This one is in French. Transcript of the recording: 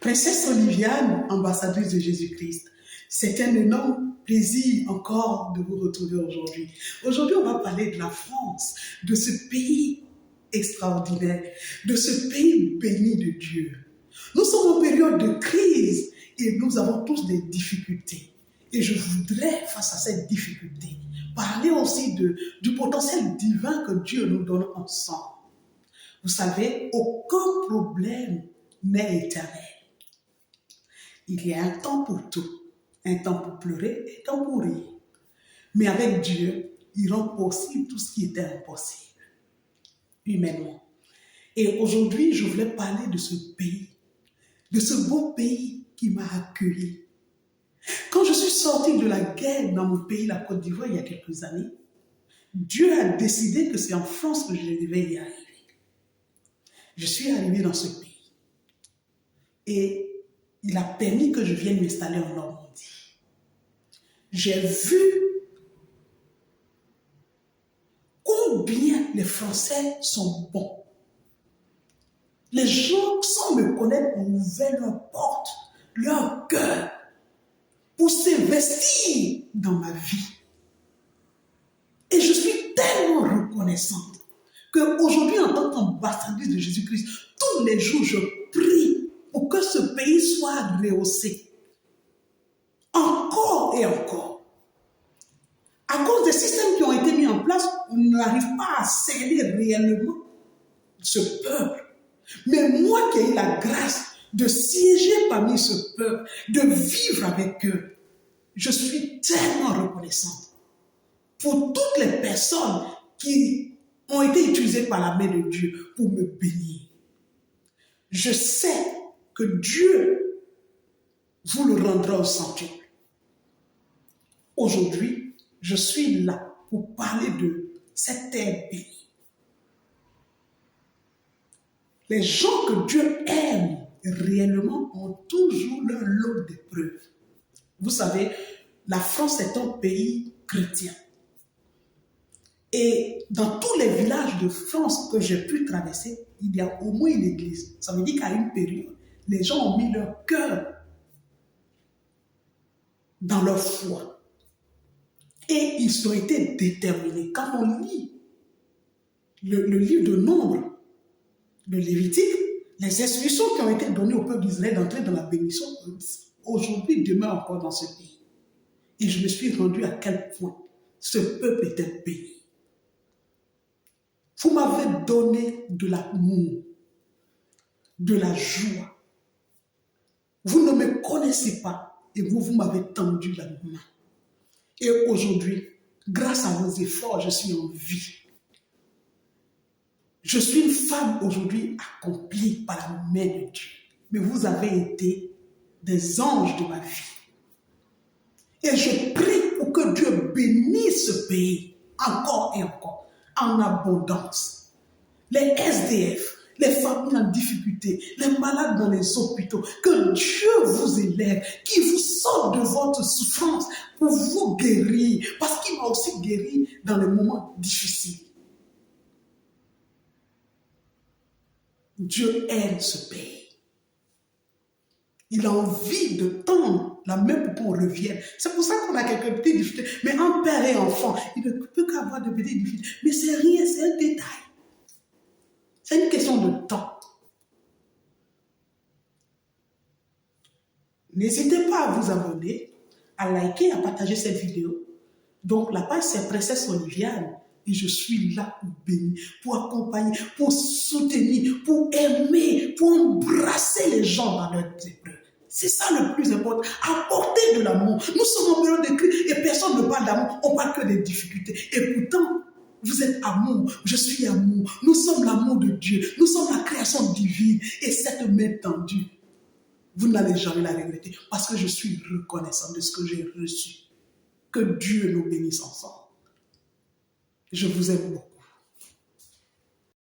Princesse Oliviane, ambassadrice de Jésus-Christ, c'est un énorme plaisir encore de vous retrouver aujourd'hui. Aujourd'hui, on va parler de la France, de ce pays extraordinaire, de ce pays béni de Dieu. Nous sommes en période de crise et nous avons tous des difficultés. Et je voudrais, face à cette difficulté, parler aussi du potentiel divin que Dieu nous donne ensemble. Vous savez, aucun problème n'est éternel. Il y a un temps pour tout, un temps pour pleurer et un temps pour rire. Mais avec Dieu, il rend possible tout ce qui était impossible, humainement. Et aujourd'hui, je voulais parler de ce pays, de ce beau pays qui m'a accueilli. Quand je suis sortie de la guerre dans mon pays, la Côte d'Ivoire, il y a quelques années, Dieu a décidé que c'est en France que je devais y arriver. Je suis arrivée dans ce pays. Et il a permis que je vienne m'installer en Normandie. J'ai vu combien les Français sont bons. Les gens, sans me connaître, ont ouvert leurs portes, leur cœur, pour s'investir dans ma vie. Et je suis tellement reconnaissante qu'aujourd'hui, en tant qu'ambassadrice de Jésus-Christ, tous les jours, je prie pour que ce pays soit rehaussé. Encore et encore. À cause des systèmes qui ont été mis en place, on n'arrive pas à cerner réellement ce peuple. Mais moi qui ai eu la grâce de siéger parmi ce peuple, de vivre avec eux, je suis tellement reconnaissante pour toutes les personnes qui ont été utilisées par la main de Dieu pour me bénir. Je sais que Dieu vous le rendra au centuple. Aujourd'hui, je suis là pour parler de cette terre bénie. Les gens que Dieu aime réellement ont toujours leur lot d'épreuves. Vous savez, la France est un pays chrétien. Et dans tous les villages de France que j'ai pu traverser, il y a au moins une église. Ça veut dire qu'à une période, les gens ont mis leur cœur dans leur foi. Et ils ont été déterminés. Quand on lit le livre de Nombre, de Lévitique, les instructions qui ont été données au peuple d'Israël d'entrer dans la bénédiction, aujourd'hui demeurent encore dans ce pays. Et je me suis rendu à quel point ce peuple était béni. Vous m'avez donné de l'amour, de la joie. Vous ne me connaissez pas et vous m'avez tendu la main. Et aujourd'hui, grâce à vos efforts, je suis en vie. Je suis une femme aujourd'hui accomplie par la main de Dieu. Mais vous avez été des anges de ma vie. Et je prie pour que Dieu bénisse ce pays encore et encore, en abondance. Les SDF, les familles en difficulté, les malades dans les hôpitaux, que Dieu vous élève, qu'il vous sorte de votre souffrance pour vous guérir, parce qu'il m'a aussi guéri dans les moments difficiles. Dieu aime ce pays. Il a envie de tendre la main pour qu'on revienne. C'est pour ça qu'on a quelques petites difficultés. Mais en père et enfant, il ne peut qu'avoir de petites difficultés. Mais c'est rien, c'est un détail. C'est une question de temps. N'hésitez pas à vous abonner, à liker, à partager cette vidéo. Donc la page c'est Princesse Oliviane. Et je suis là pour bénir, pour accompagner, pour soutenir, pour aimer, pour embrasser les gens dans leurs épreuves. C'est ça le plus important. Apporter de l'amour. Nous sommes en période de crise et personne ne parle d'amour. On parle que des difficultés. Et pourtant, vous êtes amour. Je suis amour. Nous sommes l'amour de Dieu. Nous sommes la création divine. Et cette main tendue, vous n'allez jamais la regretter. Parce que je suis reconnaissant de ce que j'ai reçu. Que Dieu nous bénisse ensemble. Je vous aime beaucoup.